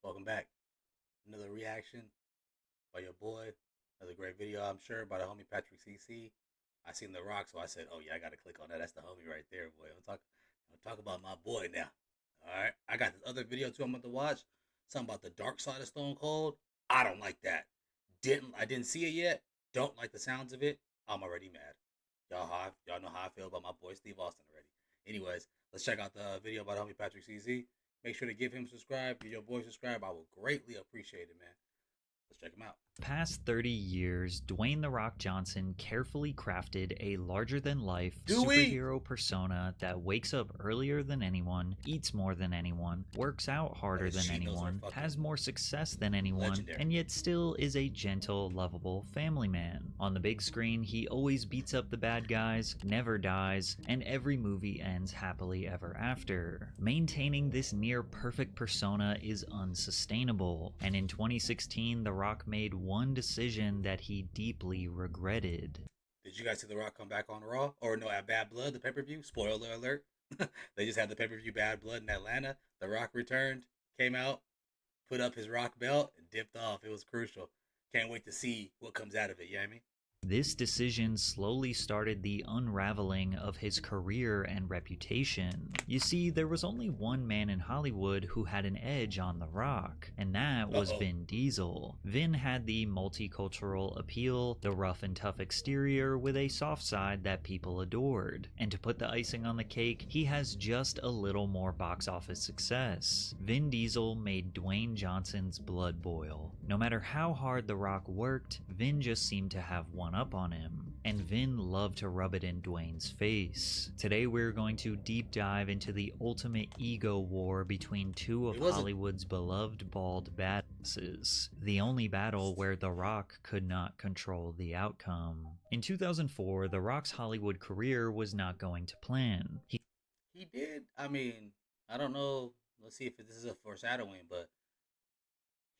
Welcome back. Another reaction by your boy. Another great video, I'm sure, by the homie PatrickCC. I seen The Rock, so I said, "Oh yeah, I gotta click on that. That's the homie right there, boy." I'm talk about my boy now. All right, I got this other video too. I'm about to watch something about the dark side of Stone Cold. I don't like that. I didn't see it yet. Don't like the sounds of it. I'm already mad. Y'all know how I feel about my boy Steve Austin already. Anyways, let's check out the video by the homie PatrickCC. Make sure to give him subscribe. Give your boy subscribe. I will greatly appreciate it, man. Let's check him out. Past 30 years, Dwayne "The Rock" Johnson carefully crafted a larger-than-life superhero persona that wakes up earlier than anyone, eats more than anyone, works out harder than anyone, has more success than anyone, and yet still is a gentle, lovable family man. On the big screen, he always beats up the bad guys, never dies, and every movie ends happily ever after. Maintaining this near-perfect persona is unsustainable, and in 2016, The Rock made one decision that he deeply regretted. Did you guys see The Rock come back on Raw? Or no, at Bad Blood, the pay-per-view? Spoiler alert. They just had the pay-per-view Bad Blood in Atlanta. The Rock returned, came out, put up his Rock belt, and dipped off. It was crucial. Can't wait to see what comes out of it, you know what I mean? This decision slowly started the unraveling of his career and reputation. You see, there was only one man in Hollywood who had an edge on The Rock, and that was Vin Diesel. Vin had the multicultural appeal, the rough and tough exterior with a soft side that people adored. And to put the icing on the cake, he has just a little more box office success. Vin Diesel made Dwayne Johnson's blood boil. No matter how hard The Rock worked, Vin just seemed to have one up on him, and Vin loved to rub it in Dwayne's face. Today we're going to deep dive into the ultimate ego war between two of Hollywood's beloved bald badasses, the only battle where The Rock could not control the outcome. In 2004, The Rock's Hollywood career was not going to plan. He did, I mean, I don't know, let's see if this is a foreshadowing, but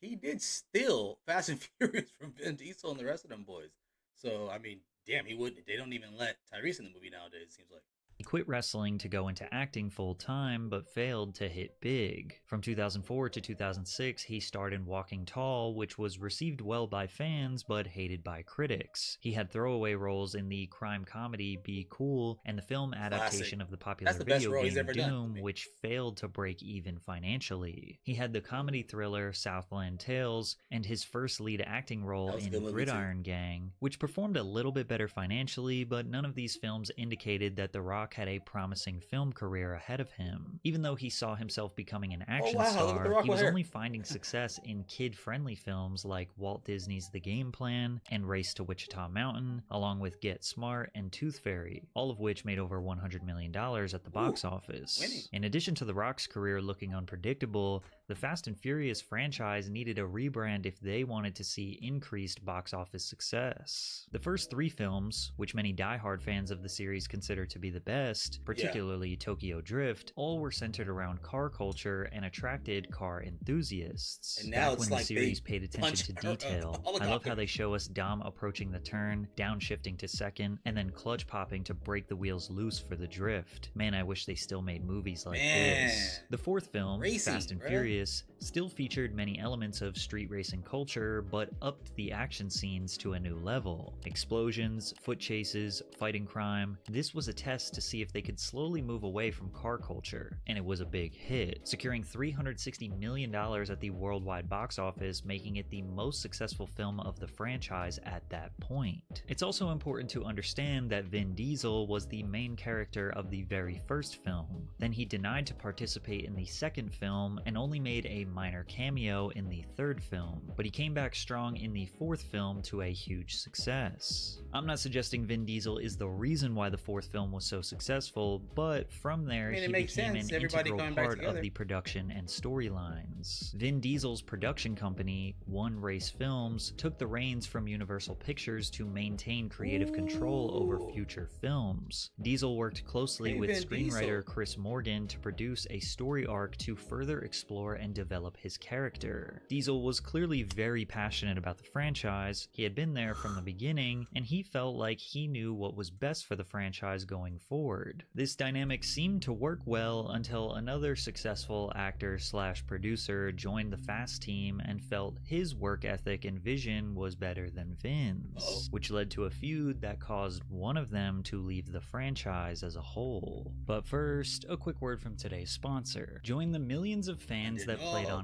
he did steal Fast and Furious from Vin Diesel and the rest of them boys. So, I mean, damn, he wouldn't. They don't even let Tyrese in the movie nowadays, it seems like. He quit wrestling to go into acting full-time, but failed to hit big. From 2004 to 2006, he starred in Walking Tall, which was received well by fans, but hated by critics. He had throwaway roles in the crime comedy Be Cool, and the film adaptation of the popular video game Doom, which failed to break even financially. He had the comedy thriller Southland Tales, and his first lead acting role in Gridiron Gang, which performed a little bit better financially, but none of these films indicated that The Rock had a promising film career ahead of him. Even though he saw himself becoming an action star, he was only finding success in kid-friendly films like Walt Disney's The Game Plan and Race to Wichita Mountain, along with Get Smart and Tooth Fairy, all of which made over $100 million at the box office. In addition to The Rock's career looking unpredictable, the Fast and Furious franchise needed a rebrand if they wanted to see increased box office success. The first three films, which many die-hard fans of the series consider to be the best, particularly Tokyo Drift, all were centered around car culture and attracted car enthusiasts. And now when the series paid attention to detail, I love how they show us Dom approaching the turn, downshifting to second, and then clutch popping to break the wheels loose for the drift. Man, I wish they still made movies like this. The fourth film, Fast and Furious, still featured many elements of street racing culture, but upped the action scenes to a new level. Explosions, foot chases, fighting crime. This was a test to see if they could slowly move away from car culture, and it was a big hit, securing $360 million at the worldwide box office, making it the most successful film of the franchise at that point. It's also important to understand that Vin Diesel was the main character of the very first film. Then he denied to participate in the second film and only made a minor cameo in the third film, but he came back strong in the fourth film to a huge success. I'm not suggesting Vin Diesel is the reason why the fourth film was so successful, but from there he became an integral part of the production and storylines. Vin Diesel's production company, One Race Films, took the reins from Universal Pictures to maintain creative control over future films. Diesel worked closely with screenwriter Chris Morgan to produce a story arc to further explore and develop develop his character. Diesel was clearly very passionate about the franchise. He had been there from the beginning, and he felt like he knew what was best for the franchise going forward. This dynamic seemed to work well until another successful actor/producer joined the Fast team and felt his work ethic and vision was better than Vin's, which led to a feud that caused one of them to leave the franchise as a whole. But first, a quick word from today's sponsor. Join the millions of fans that played on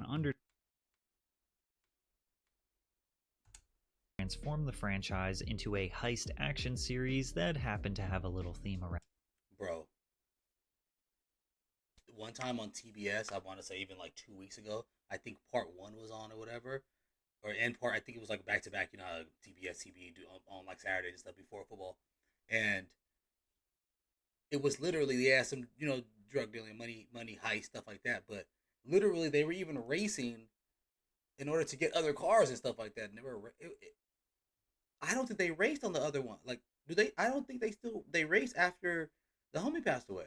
transform the franchise into a heist action series that happened to have a little theme around. Bro, one time on TBS, I want to say even like 2 weeks ago, I think part 1 was on or whatever, or end part. I think it was like back to back. You know, how TBS, TBE do on like Saturdays and stuff before football, and it was literally some drug dealing, money heist stuff like that. But literally, they were even racing in order to get other cars and stuff like that. I don't think they raced on the other one. Like, do they? I don't think they raced after the homie passed away.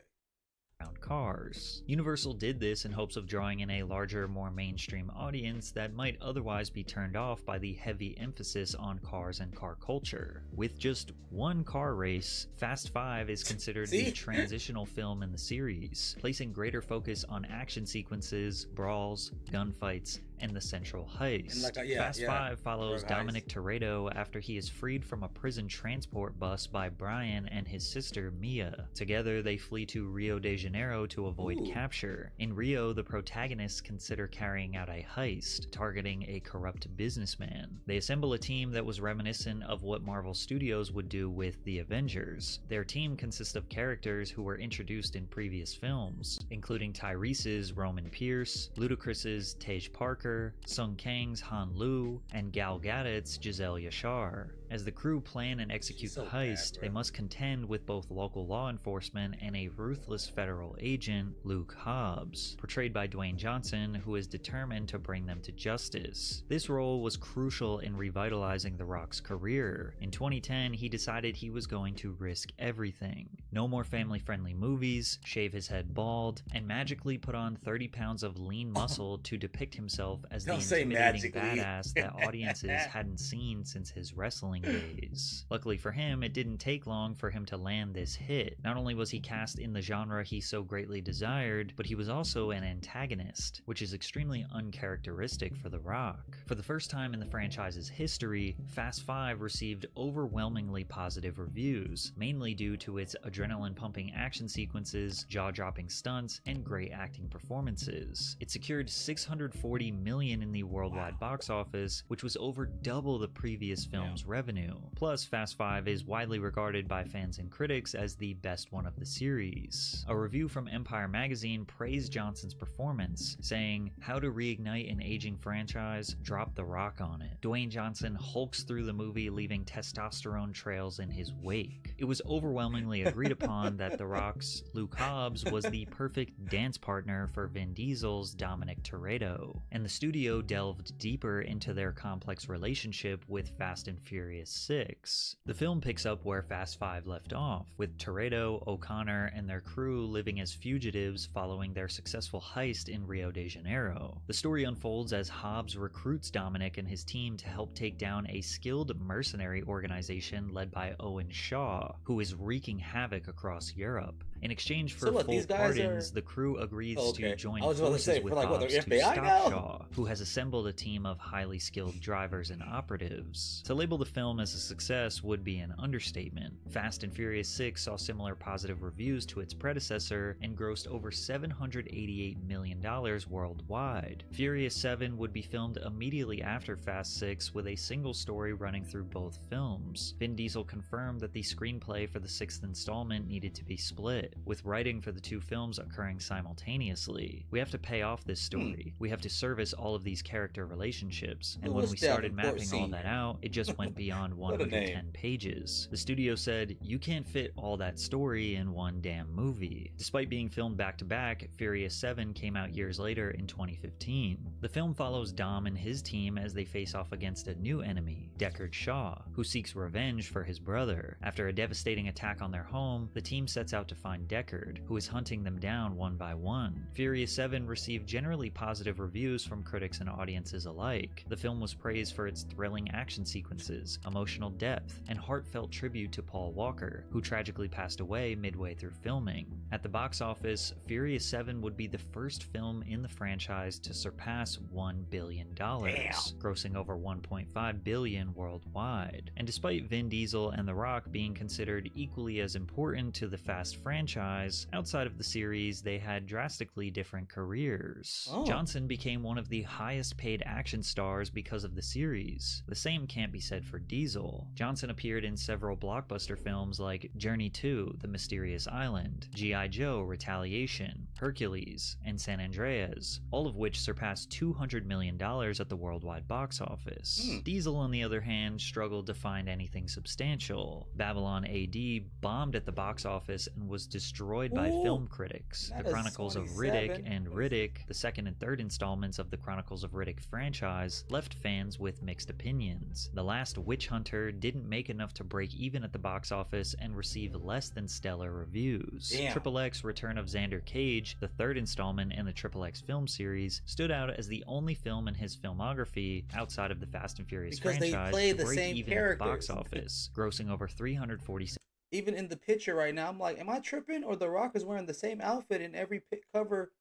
Cars. Universal did this in hopes of drawing in a larger, more mainstream audience that might otherwise be turned off by the heavy emphasis on cars and car culture. With just one car race, Fast 5 is considered the transitional film in the series, placing greater focus on action sequences, brawls, gunfights, and the central heist. Fast 5 follows Dominic Toretto after he is freed from a prison transport bus by Brian and his sister Mia. Together, they flee to Rio de Janeiro to avoid capture. In Rio, the protagonists consider carrying out a heist, targeting a corrupt businessman. They assemble a team that was reminiscent of what Marvel Studios would do with the Avengers. Their team consists of characters who were introduced in previous films, including Tyrese's Roman Pierce, Ludacris's Tej Parker, Sung Kang's Han Lu, and Gal Gadot's Giselle Yashar. As the crew plan and execute the heist, they must contend with both local law enforcement and a ruthless federal agent, Luke Hobbs, portrayed by Dwayne Johnson, who is determined to bring them to justice. This role was crucial in revitalizing The Rock's career. In 2010, he decided he was going to risk everything. No more family-friendly movies, shave his head bald, and magically put on 30 pounds of lean muscle to depict himself as the intimidating badass that audiences hadn't seen since his wrestling days. Luckily for him, it didn't take long for him to land this hit. Not only was he cast in the genre he so greatly desired, but he was also an antagonist, which is extremely uncharacteristic for The Rock. For the first time in the franchise's history, Fast 5 received overwhelmingly positive reviews, mainly due to its adrenaline-pumping action sequences, jaw-dropping stunts, and great acting performances. It secured $640 million in the worldwide box office, which was over double the previous film's revenue. Plus, Fast 5 is widely regarded by fans and critics as the best one of the series. A review from Empire magazine praised Johnson's performance, saying, "How to reignite an aging franchise? Drop The Rock on it." Dwayne Johnson hulks through the movie, leaving testosterone trails in his wake. It was overwhelmingly agreed upon that The Rock's Luke Hobbs was the perfect dance partner for Vin Diesel's Dominic Toretto, and the studio delved deeper into their complex relationship with Fast and Furious 6. The film picks up where Fast 5 left off, with Toretto, O'Connor, and their crew living as fugitives following their successful heist in Rio de Janeiro. The story unfolds as Hobbs recruits Dominic and his team to help take down a skilled mercenary organization led by Owen Shaw, who is wreaking havoc across Europe. In exchange for full pardons, the crew agrees to join forces with Hobbs to stop Shaw, who has assembled a team of highly skilled drivers and operatives. To label the film as a success would be an understatement. Fast and Furious 6 saw similar positive reviews to its predecessor and grossed over $788 million worldwide. Furious 7 would be filmed immediately after Fast 6 with a single story running through both films. Vin Diesel confirmed that the screenplay for the 6th installment needed to be split, with writing for the two films occurring simultaneously. We have to pay off this story. We have to service all of these character relationships, and when we started mapping all that out, it just went beyond 110 pages. The studio said, "You can't fit all that story in one damn movie." Despite being filmed back to back, Furious 7 came out years later in 2015. The film follows Dom and his team as they face off against a new enemy, Deckard Shaw, who seeks revenge for his brother. After a devastating attack on their home, the team sets out to find Deckard, who is hunting them down one by one. Furious 7 received generally positive reviews from critics and audiences alike. The film was praised for its thrilling action sequences, emotional depth, and heartfelt tribute to Paul Walker, who tragically passed away midway through filming. At the box office, Furious 7 would be the first film in the franchise to surpass $1 billion, grossing over $1.5 billion worldwide. And despite Vin Diesel and The Rock being considered equally as important to the Fast franchise, outside of the series, they had drastically different careers. Johnson became one of the highest paid action stars because of the series. The same can't be said for Diesel. Johnson appeared in several blockbuster films like Journey to The Mysterious Island, G.I. Joe Retaliation, Hercules, and San Andreas, all of which surpassed $200 million at the worldwide box office. Diesel, on the other hand, struggled to find anything substantial. Babylon AD bombed at the box office and was destroyed by film critics. The Chronicles of Riddick and Riddick, the second and third installments of the Chronicles of Riddick franchise, left fans with mixed opinions. The Last Witch Hunter didn't make enough to break even at the box office and receive less than stellar reviews. Triple X Return of Xander Cage, the third installment in the Triple X film series, stood out as the only film in his filmography outside of the Fast and Furious franchise to break even at the box office, grossing over $347. Even in the picture right now, I'm like, am I tripping? Or The Rock is wearing the same outfit in every cover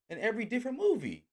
in every different movie?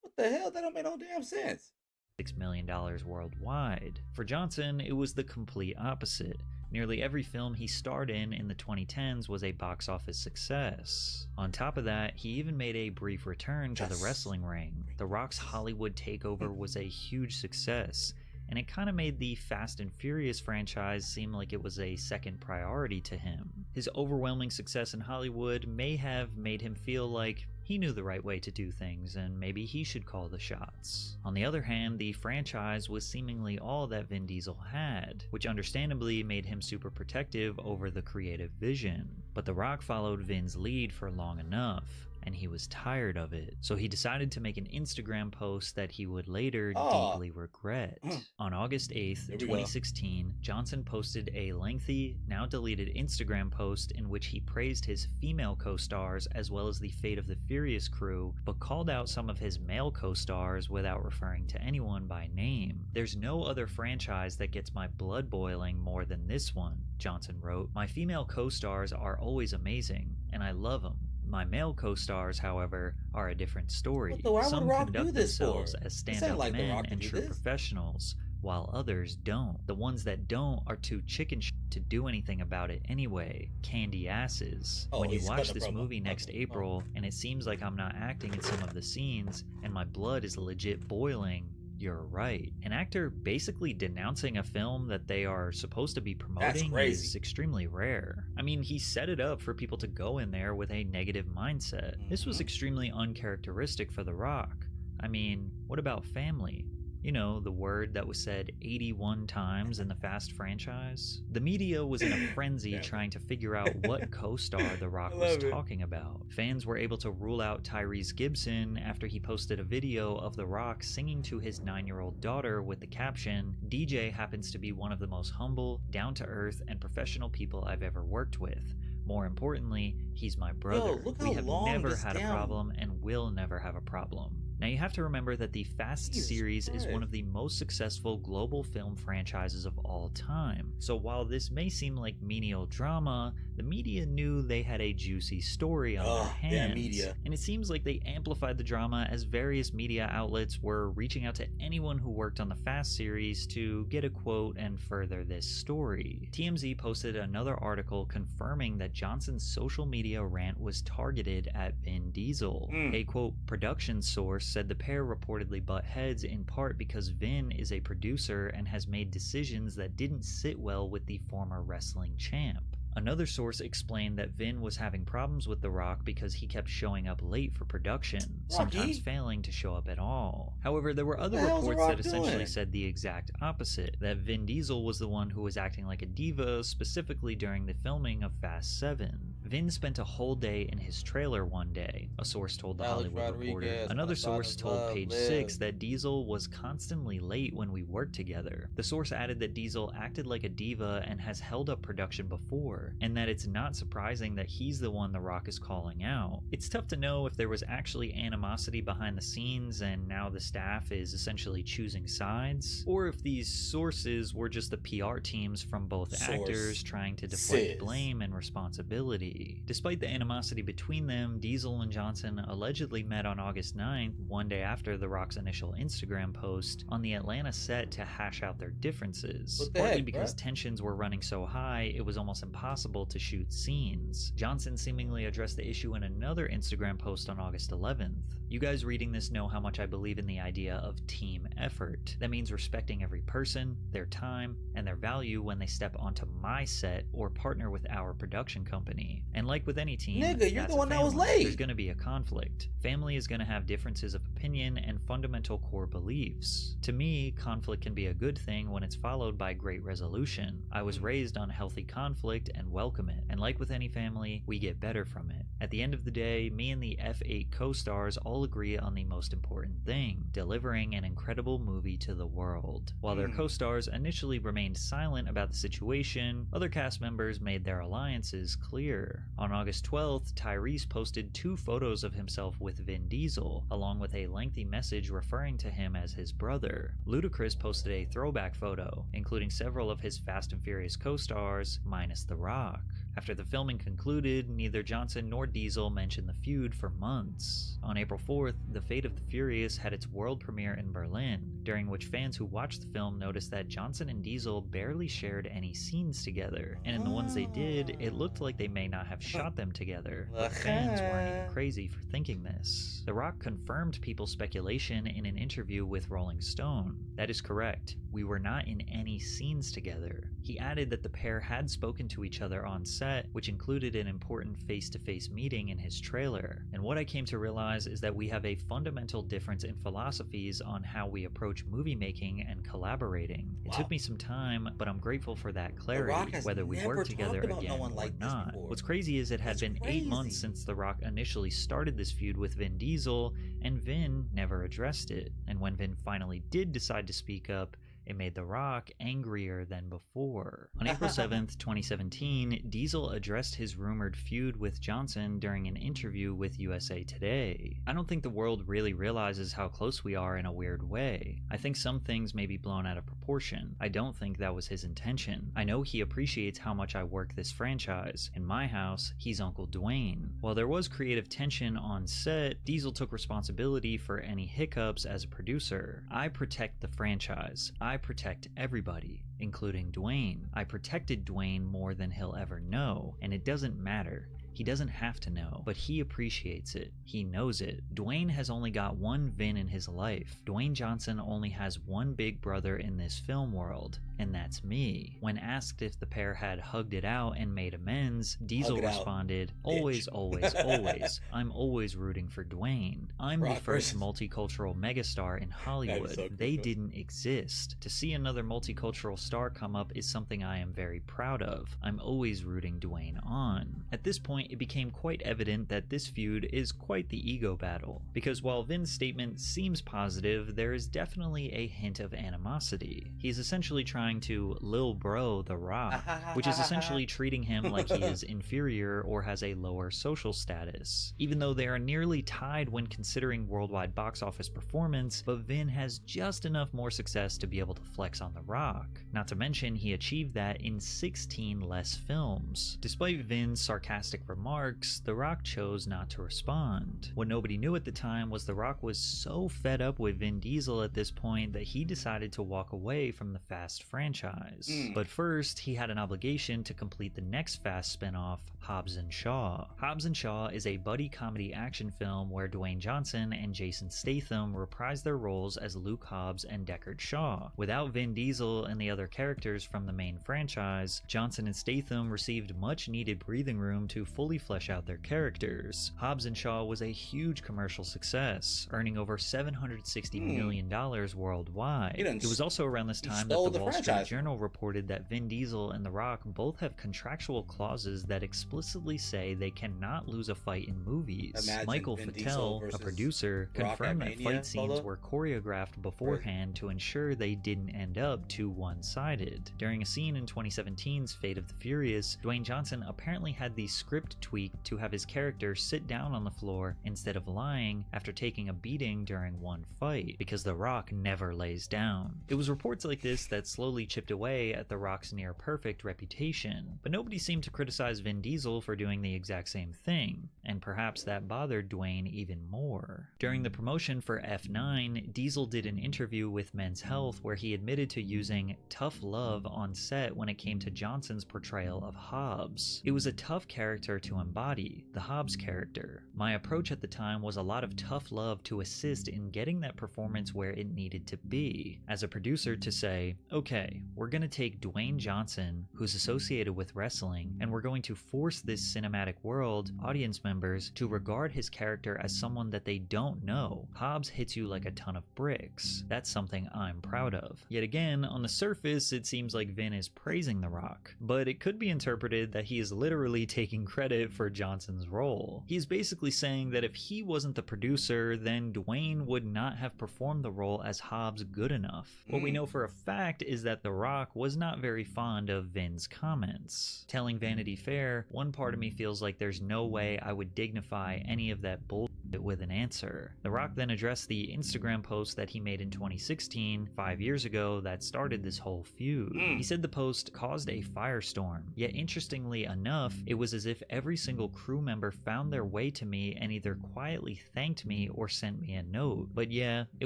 What the hell? That don't make no damn sense. $6 million worldwide. For Johnson, it was the complete opposite. Nearly every film he starred in the 2010s was a box office success. On top of that, he even made a brief return to the wrestling ring. The Rock's Hollywood takeover was a huge success, and it kind of made the Fast and Furious franchise seem like it was a second priority to him. His overwhelming success in Hollywood may have made him feel like he knew the right way to do things, and maybe he should call the shots. On the other hand, the franchise was seemingly all that Vin Diesel had, which understandably made him super protective over the creative vision. But The Rock followed Vin's lead for long enough, and he was tired of it. So he decided to make an Instagram post that he would later deeply regret. On August 8th, 2016, Johnson posted a lengthy, now deleted Instagram post in which he praised his female co-stars as well as the fate of the Furious crew, but called out some of his male co-stars without referring to anyone by name. "There's no other franchise that gets my blood boiling more than this one," Johnson wrote. "My female co-stars are always amazing, and I love them. My male co-stars, however, are a different story. Some conduct themselves as stand-up men and true professionals, while others don't. The ones that don't are too chicken shit to do anything about it anyway. Candy asses. When you watch this movie next April, and it seems like I'm not acting in some of the scenes, and my blood is legit boiling, you're right." An actor basically denouncing a film that they are supposed to be promoting is extremely rare. I mean, he set it up for people to go in there with a negative mindset. This was extremely uncharacteristic for The Rock. I mean, what about family? You know, the word that was said 81 times in the Fast franchise. The media was in a frenzy trying to figure out what co-star The Rock was talking about. Fans were able to rule out Tyrese Gibson after he posted a video of The Rock singing to his 9-year-old daughter with the caption, "DJ happens to be one of the most humble, down-to-earth, and professional people I've ever worked with. More importantly, he's my brother. We have never had a problem and will never have a problem." Now you have to remember that the Fast series is one of the most successful global film franchises of all time. So while this may seem like menial drama, the media knew they had a juicy story on their hands. And it seems like they amplified the drama as various media outlets were reaching out to anyone who worked on the Fast series to get a quote and further this story. TMZ posted another article confirming that Johnson's social media rant was targeted at Vin Diesel. A quote production source said the pair reportedly butt heads in part because Vin is a producer and has made decisions that didn't sit well with the former wrestling champ. Another source explained that Vin was having problems with The Rock because he kept showing up late for production, sometimes failing to show up at all. However, there were other reports that essentially said the exact opposite, that Vin Diesel was the one who was acting like a diva, specifically during the filming of Fast 7. Vin spent a whole day in his trailer one day, a source told The Alex Hollywood Reporter. Rodriguez, Another my source son told love, Page live. 6 that Diesel was constantly late when we worked together. The source added that Diesel acted like a diva and has held up production before, and that it's not surprising that he's the one The Rock is calling out. It's tough to know if there was actually animosity behind the scenes and now the staff is essentially choosing sides, or if these sources were just the PR teams from both actors trying to deflect blame and responsibility. Despite the animosity between them, Diesel and Johnson allegedly met on August 9th, one day after The Rock's initial Instagram post, on the Atlanta set to hash out their differences. Partly because tensions were running so high, it was almost impossible to shoot scenes. Johnson seemingly addressed the issue in another Instagram post on August 11th. You guys reading this know how much I believe in the idea of team effort. That means respecting every person, their time, and their value when they step onto my set or partner with our production company. And like with any team, nigga, you're that's the one a that was family. late. There's going to be a conflict. Family is going to have differences of opinion and fundamental core beliefs. To me, conflict can be a good thing when it's followed by great resolution. I was raised on healthy conflict and welcome it. And like with any family, we get better from it. At the end of the day, me and the F8 co-stars all agree on the most important thing: delivering an incredible movie to the world. While their co-stars initially remained silent about the situation, other cast members made their alliances clear. On August 12th, Tyrese posted 2 photos of himself with Vin Diesel, along with a lengthy message referring to him as his brother. Ludacris posted a throwback photo, including several of his Fast and Furious co-stars, minus The Rock. After the filming concluded, neither Johnson nor Diesel mentioned the feud for months. On April 4th, The Fate of the Furious had its world premiere in Berlin, during which fans who watched the film noticed that Johnson and Diesel barely shared any scenes together, and in the ones they did, it looked like they may not have shot them together, but fans weren't even crazy for thinking this. The Rock confirmed people's speculation in an interview with Rolling Stone. That is correct, we were not in any scenes together. He added that the pair had spoken to each other on set, which included an important face-to-face meeting in his trailer. And what I came to realize is that we have a fundamental difference in philosophies on how we approach movie making and collaborating. It took me some time, but I'm grateful for that clarity, whether we work together again or not. What's crazy is it had been 8 months since The Rock initially started this feud with Vin Diesel, and Vin never addressed it. And when Vin finally did decide to speak up, it made The Rock angrier than before. On April 7th, 2017, Diesel addressed his rumored feud with Johnson during an interview with USA Today. I don't think the world really realizes how close we are in a weird way. I think some things may be blown out of proportion. I don't think that was his intention. I know he appreciates how much I work this franchise. In my house, he's Uncle Dwayne. While there was creative tension on set, Diesel took responsibility for any hiccups as a producer. I protect the franchise. I protect everybody, including Dwayne. I protected Dwayne more than he'll ever know, and it doesn't matter. He doesn't have to know, but he appreciates it. He knows it. Dwayne has only got one Vin in his life. Dwayne Johnson only has one big brother in this film world, and that's me. When asked if the pair had hugged it out and made amends, Diesel responded, always, always, always. I'm always rooting for Dwayne. I'm the first multicultural megastar in Hollywood. So they didn't exist. To see another multicultural star come up is something I am very proud of. I'm always rooting Dwayne on. At this point, it became quite evident that this feud is quite the ego battle, because while Vin's statement seems positive, there is definitely a hint of animosity. He's essentially trying to Lil Bro The Rock, which is essentially treating him like he is inferior or has a lower social status. Even though they are nearly tied when considering worldwide box office performance, but Vin has just enough more success to be able to flex on The Rock. Not to mention, he achieved that in 16 less films. Despite Vin's sarcastic remarks, The Rock chose not to respond. What nobody knew at the time was The Rock was so fed up with Vin Diesel at this point that he decided to walk away from the Fast franchise. But first, he had an obligation to complete the next Fast spinoff, Hobbs and Shaw. Hobbs and Shaw is a buddy comedy action film where Dwayne Johnson and Jason Statham reprise their roles as Luke Hobbs and Deckard Shaw. Without Vin Diesel and the other characters from the main franchise, Johnson and Statham received much needed breathing room to fully fully flesh out their characters. Hobbs and Shaw was a huge commercial success, earning over $760 million worldwide. It was also around this time that the Wall Street Journal reported that Vin Diesel and The Rock both have contractual clauses that explicitly say they cannot lose a fight in movies. Michael Fattel, a producer, confirmed that fight scenes were choreographed beforehand to ensure they didn't end up too one-sided. During a scene in 2017's Fate of the Furious, Dwayne Johnson apparently had the script tweaked to have his character sit down on the floor instead of lying after taking a beating during one fight, because The Rock never lays down. It was reports like this that slowly chipped away at The Rock's near-perfect reputation, but nobody seemed to criticize Vin Diesel for doing the exact same thing, and perhaps that bothered Dwayne even more. During the promotion for F9, Diesel did an interview with Men's Health where he admitted to using tough love on set when it came to Johnson's portrayal of Hobbs. It was a tough character to embody, the Hobbs character. My approach at the time was a lot of tough love to assist in getting that performance where it needed to be. As a producer, to say, okay, we're gonna take Dwayne Johnson, who's associated with wrestling, and we're going to force this cinematic world, audience members, to regard his character as someone that they don't know. Hobbs hits you like a ton of bricks. That's something I'm proud of. Yet again, on the surface, it seems like Vin is praising The Rock, but it could be interpreted that he is literally taking credit for Johnson's role. He is basically saying that if he wasn't the producer, then Dwayne would not have performed the role as Hobbs good enough. What we know for a fact is that The Rock was not very fond of Vin's comments. Telling Vanity Fair, one part of me feels like there's no way I would dignify any of that bullshit with an answer. The Rock then addressed the Instagram post that he made in 2016, 5 years ago, that started this whole feud. He said the post caused a firestorm, yet interestingly enough, it was as if every single crew member found their way to me and either quietly thanked me or sent me a note. But yeah, it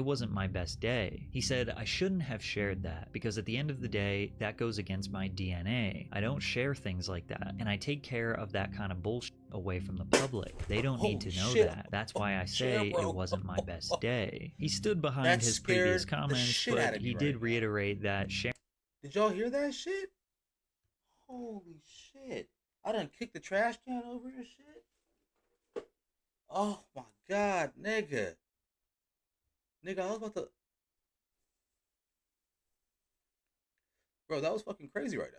wasn't my best day. He said, I shouldn't have shared that, because at the end of the day, that goes against my DNA. I don't share things like that, and I take care of that kind of bullshit away from the public. They don't need to know that. That's why I say it wasn't my best day. He stood behind his previous comments, but he did reiterate that sharing. Did y'all hear that shit? Holy shit. I done kicked the trash can over this shit. Oh my god, nigga. Nigga, I was about to... Bro, that was fucking crazy right now.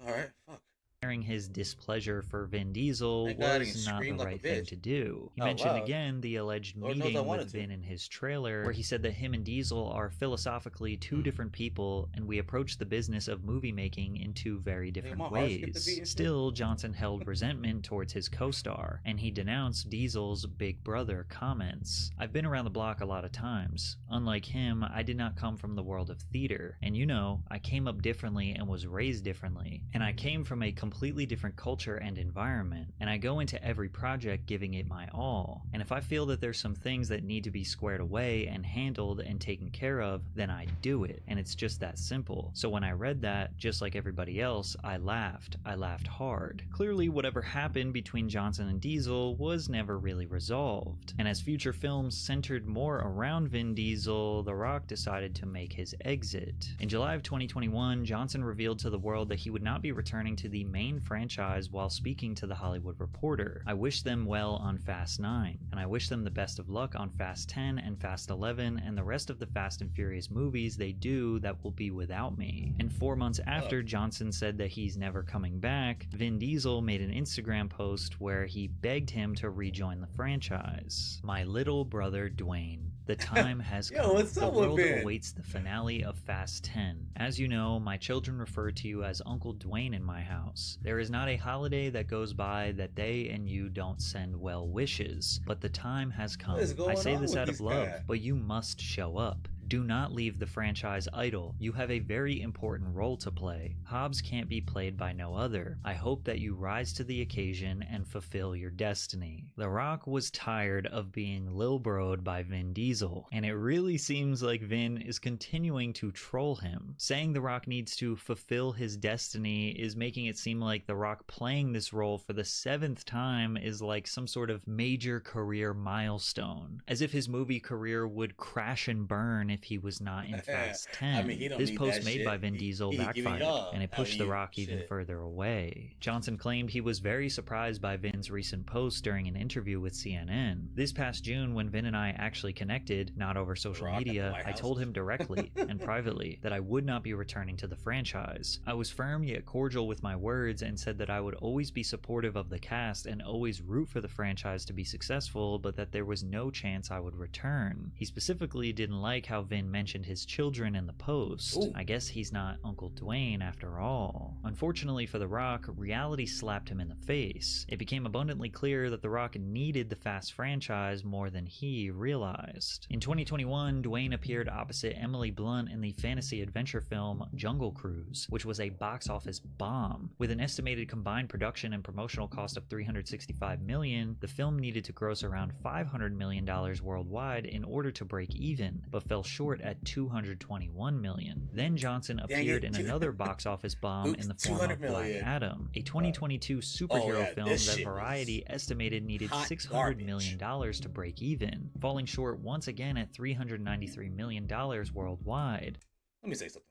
Alright, fuck. Sharing his displeasure for Vin Diesel was not the right thing to do. He mentioned again the alleged meeting with Vin in his trailer, where he said that him and Diesel are philosophically two different people, and we approach the business of movie making in two very different ways. Still, Johnson held resentment towards his co-star, and he denounced Diesel's big brother comments. I've been around the block a lot of times. Unlike him, I did not come from the world of theater, and you know, I came up differently and was raised differently, and I came from a completely different culture and environment, and I go into every project giving it my all. And if I feel that there's some things that need to be squared away and handled and taken care of, then I do it, and it's just that simple. So when I read that, just like everybody else, I laughed. I laughed hard. Clearly, whatever happened between Johnson and Diesel was never really resolved, and as future films centered more around Vin Diesel, The Rock decided to make his exit. In July of 2021, Johnson revealed to the world that he would not be returning to the main franchise while speaking to The Hollywood Reporter. I wish them well on Fast 9, and I wish them the best of luck on Fast 10 and Fast 11 and the rest of the Fast and Furious movies they do that will be without me. And 4 months after Johnson said that he's never coming back, Vin Diesel made an Instagram post where he begged him to rejoin the franchise. My little brother Dwayne. The time has come. The world awaits the finale of Fast 10. As you know, my children refer to you as Uncle Dwayne in my house. There is not a holiday that goes by that they and you don't send well wishes, but the time has come. I say this out of love, but you must show up. Do not leave the franchise idle. You have a very important role to play. Hobbs can't be played by no other. I hope that you rise to the occasion and fulfill your destiny. The Rock was tired of being Lil Bro'd by Vin Diesel, and it really seems like Vin is continuing to troll him. Saying The Rock needs to fulfill his destiny is making it seem like The Rock playing this role for the 7th time is like some sort of major career milestone, as if his movie career would crash and burn if he was not in Fast I 10. mean, he don't This need post that made by shit. Vin Diesel He giving backfired, y'all and it pushed The Rock even shit. further away. Johnson claimed he was very surprised by Vin's recent post during an interview with CNN. This past June, when Vin and I actually connected, not over social media, I told him directly and privately that I would not be returning to the franchise. I was firm yet cordial with my words and said that I would always be supportive of the cast and always root for the franchise to be successful, but that there was no chance I would return. He specifically didn't like how Vin mentioned his children in the post. Ooh. I guess he's not Uncle Dwayne after all. Unfortunately for The Rock, reality slapped him in the face. It became abundantly clear that The Rock needed the Fast franchise more than he realized. In 2021, Dwayne appeared opposite Emily Blunt in the fantasy adventure film Jungle Cruise, which was a box office bomb. With an estimated combined production and promotional cost of $365 million, the film needed to gross around $500 million worldwide in order to break even, but fell short at $221 million. Then Johnson appeared in another box office bomb in the form of Black Adam, a 2022 superhero film that Variety estimated needed $600 million to break even, falling short once again at $393 million worldwide. Let me say something.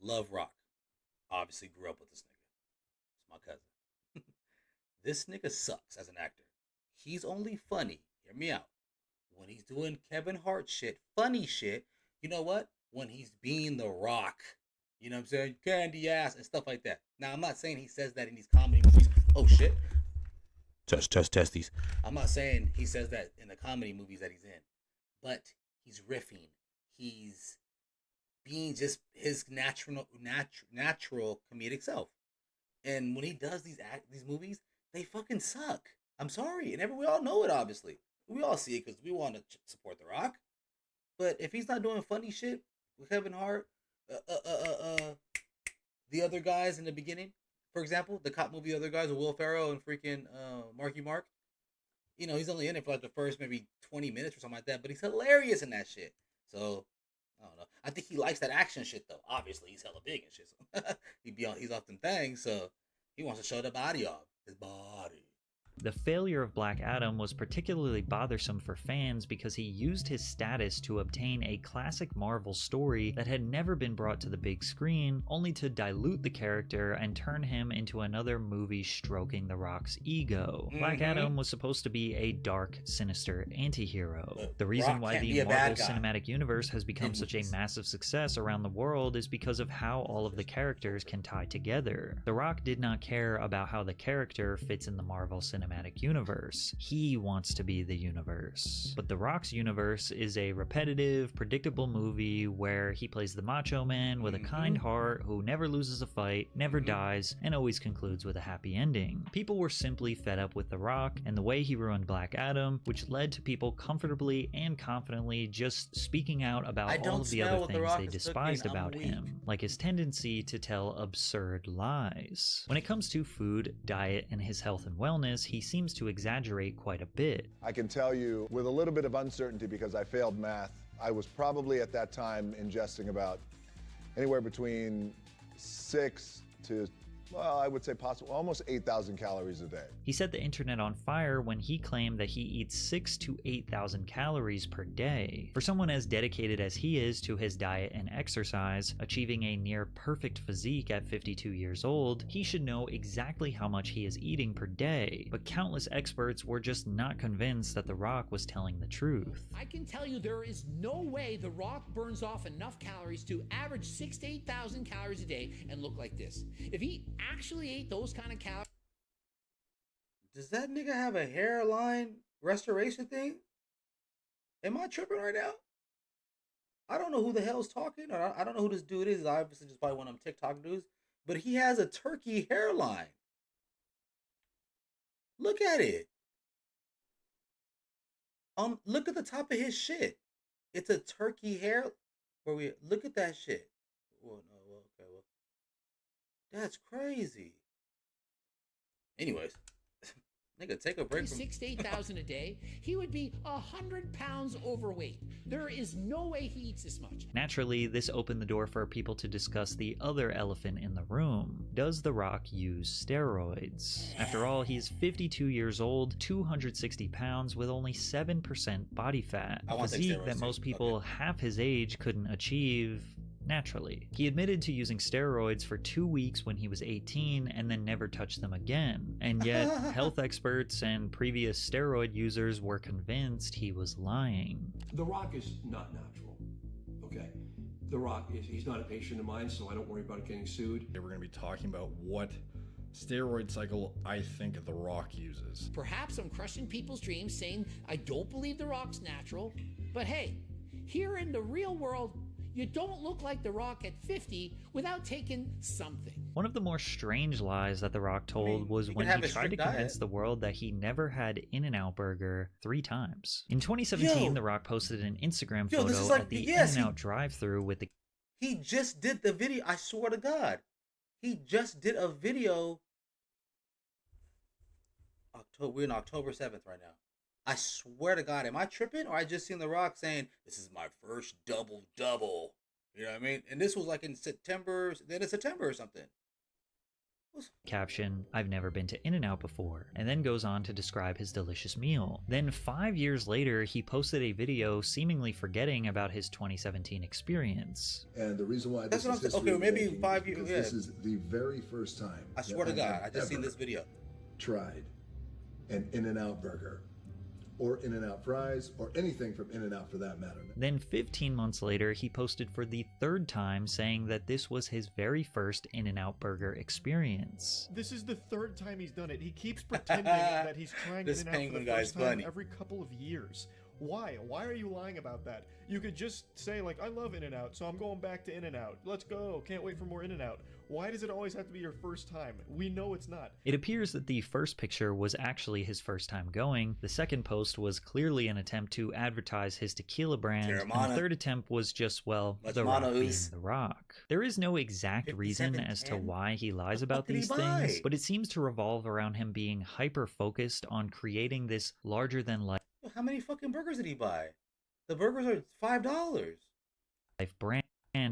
Love Rock. Obviously grew up with this nigga. It's my cousin. This nigga sucks as an actor. He's only funny. Hear me out. When he's doing Kevin Hart shit, funny shit, you know what? When he's being The Rock. You know what I'm saying? Candy ass and stuff like that. Now, I'm not saying he says that in these comedy movies. Oh, shit. Test these. I'm not saying he says that in the comedy movies that he's in. But he's riffing. He's being just his natural comedic self. And when he does these movies, they fucking suck. I'm sorry. And we all know it, obviously. We all see it because we want to support The Rock. But if he's not doing funny shit with Kevin Hart, the other guys in the beginning, for example, the cop movie, the other guys with Will Ferrell and freaking Marky Mark, you know, he's only in it for like the first maybe 20 minutes or something like that, but he's hilarious in that shit. So, I don't know. I think he likes that action shit, though. Obviously, he's hella big and shit. So he's off them things, so he wants to show the body off. His body. The failure of Black Adam was particularly bothersome for fans because he used his status to obtain a classic Marvel story that had never been brought to the big screen, only to dilute the character and turn him into another movie stroking The Rock's ego. Black Adam was supposed to be a dark, sinister anti-hero. The reason why the Marvel Cinematic Universe has become such a massive success around the world is because of how all of the characters can tie together. The Rock did not care about how the character fits in the Marvel Cinematic Universe. He wants to be the universe. But The Rock's universe is a repetitive, predictable movie where he plays the macho man with a kind heart who never loses a fight, never dies, and always concludes with a happy ending. People were simply fed up with The Rock and the way he ruined Black Adam, which led to people comfortably and confidently just speaking out about all of the other things they despised about him, like his tendency to tell absurd lies. When it comes to food, diet, and his health and wellness, he seems to exaggerate quite a bit. I can tell you with a little bit of uncertainty because I failed math, I was probably at that time ingesting about anywhere between 6 to, well, I would say possible almost 8,000 calories a day. He set the internet on fire when he claimed that he eats 6,000 to 8,000 calories per day. For someone as dedicated as he is to his diet and exercise, achieving a near perfect physique at 52 years old, he should know exactly how much he is eating per day. But countless experts were just not convinced that The Rock was telling the truth. I can tell you there is no way The Rock burns off enough calories to average 6,000 to 8,000 calories a day and look like this. If he actually ate those kind of calories. Does that nigga have a hairline restoration thing? Am I tripping right now? I don't know who the hell's talking, or I don't know who this dude is. It's obviously just probably one of them TikTok dudes, but he has a turkey hairline. Look at it. Look at the top of his shit. It's a turkey hair. Look at that shit. Well, no, okay, well, that's crazy. Anyways, Nigga, take a break from 6 to 8,000 a day, he would be 100 pounds overweight. There is no way he eats this much. Naturally, this opened the door for people to discuss the other elephant in the room. Does The Rock use steroids? After all, he's 52 years old, 260 pounds, with only 7% body fat. I A want to take physique steroids that too. most people half his age couldn't achieve naturally. He admitted to using steroids for 2 weeks when he was 18 and then never touched them again. And yet, health experts and previous steroid users were convinced he was lying. The Rock is not natural, okay? The Rock he's not a patient of mine, so I don't worry about getting sued. We're going to be talking about what steroid cycle I think The Rock uses. Perhaps I'm crushing people's dreams saying I don't believe The Rock's natural, but hey, here in the real world, you don't look like The Rock at 50 without taking something. One of the more strange lies that The Rock told was he when can have he a tried to strict convince diet. the world that he never had In-N-Out Burger 3 times. In 2017, Yo. The Rock posted an Instagram Yo, this photo is like at the yes, In-N-Out drive-thru with the He just did the video. I swear to God, he just did a video. We're in October 7th right now. I swear to God, am I tripping or I just seen The Rock saying this is my first double? You know what I mean? And this was like in September, then in September or something. caption, "I've never been to In-N-Out before," and then goes on to describe his delicious meal. Then 5 years later, he posted a video seemingly forgetting about his 2017 experience. And the reason why That's this what is I'm saying. history Okay, maybe making 5 is years, because yeah. this is the very first time I swear to that God, I have just seen ever this video. tried an In-N-Out burger or In-N-Out fries or anything from In-N-Out for that matter. Then 15 months later, he posted for the 3rd time saying that this was his very first In-N-Out burger experience. This is the 3rd time he's done it. He keeps pretending that he's trying This In-N-Out for penguin the guy's first time funny. every couple of years. Why? Why are you lying about that? You could just say, like, I love In-N-Out, so I'm going back to In-N-Out. Let's go. Can't wait for more In-N-Out. Why does it always have to be your first time? We know it's not. It appears that the first picture was actually his first time going, the second post was clearly an attempt to advertise his tequila brand, and Terramana. the third attempt was just, well, Much The Rock being monos. The Rock. There is no exact reason 57, as to 10. why he lies The about fuck did he these buy? things, but it seems to revolve around him being hyper-focused on creating this larger-than-life How many fucking burgers did he buy? The burgers are $5. brand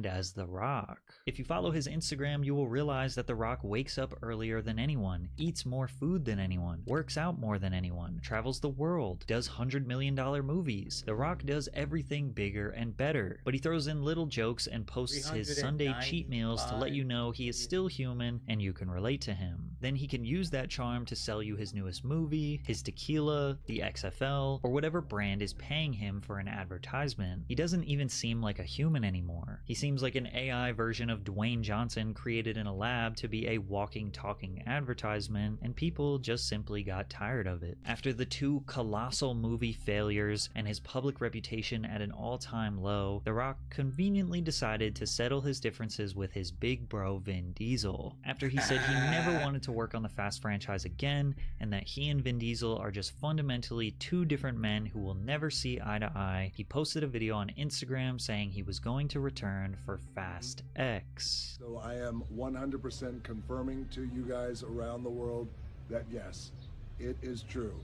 as The Rock. If you follow his Instagram, you will realize that The Rock wakes up earlier than anyone, eats more food than anyone, works out more than anyone, travels the world, does $100 million movies. The Rock does everything bigger and better, but he throws in little jokes and posts his Sunday cheat meals to let you know he is still human and you can relate to him. Then he can use that charm to sell you his newest movie, his tequila, the XFL, or whatever brand is paying him for an advertisement. He doesn't even seem like a human anymore. He seems like an AI version of Dwayne Johnson created in a lab to be a walking, talking advertisement, and people just simply got tired of it. After the 2 colossal movie failures and his public reputation at an all-time low, The Rock conveniently decided to settle his differences with his big bro Vin Diesel. After he said he never wanted to work on the Fast franchise again, and that he and Vin Diesel are just fundamentally 2 different men who will never see eye to eye, he posted a video on Instagram saying he was going to return for Fast X. So I am 100% confirming to you guys around the world that yes, it is true.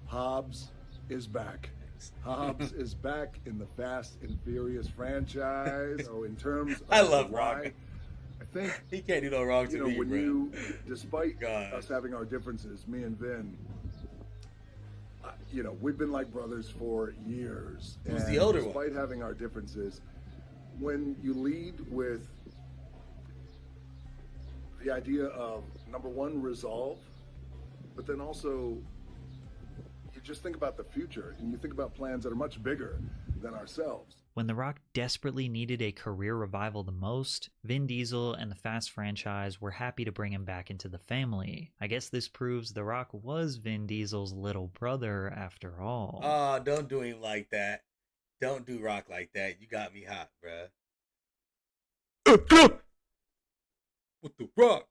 Hobbs is back. Hobbs is back in the Fast and Furious franchise. So in terms of I love why, Rock. I think He can't do no wrong to you know me, when bro. you, despite God. us having our differences, me and Vin, you know, we've been like brothers for years. Who's and the older one? despite having our differences, when you lead with the idea of number one, resolve, but then also you just think about the future and you think about plans that are much bigger than ourselves. When The Rock desperately needed a career revival the most, Vin Diesel and the Fast franchise were happy to bring him back into the family. I guess this proves The Rock was Vin Diesel's little brother after all. Oh, don't do him like that. Don't do Rock like that. You got me hot, bruh. What the Rock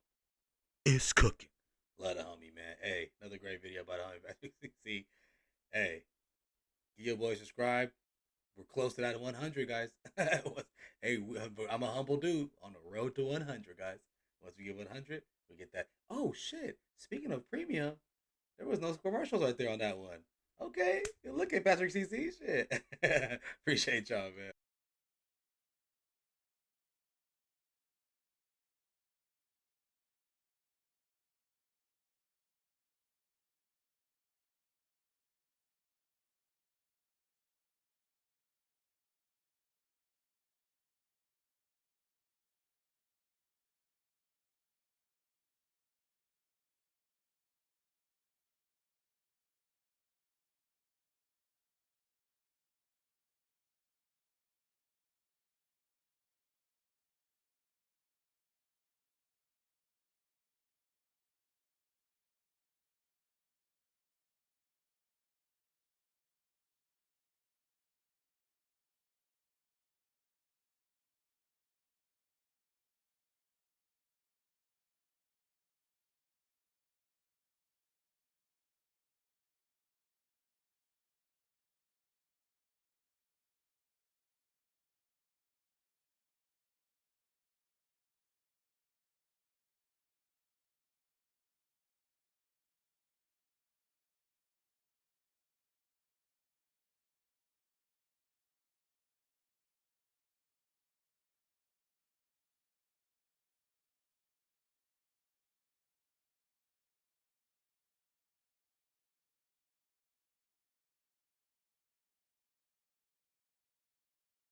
is cooking. Love the homie, man. Hey, another great video about homie PatrickCC. Hey, give your boy subscribe. We're close to that 100, guys. Hey, I'm a humble dude on the road to 100, guys. Once we get 100, we get that. Oh, shit. Speaking of premium, There was no commercials right there on that one. Okay, good looking, Patrick CC. Shit. Appreciate y'all, man.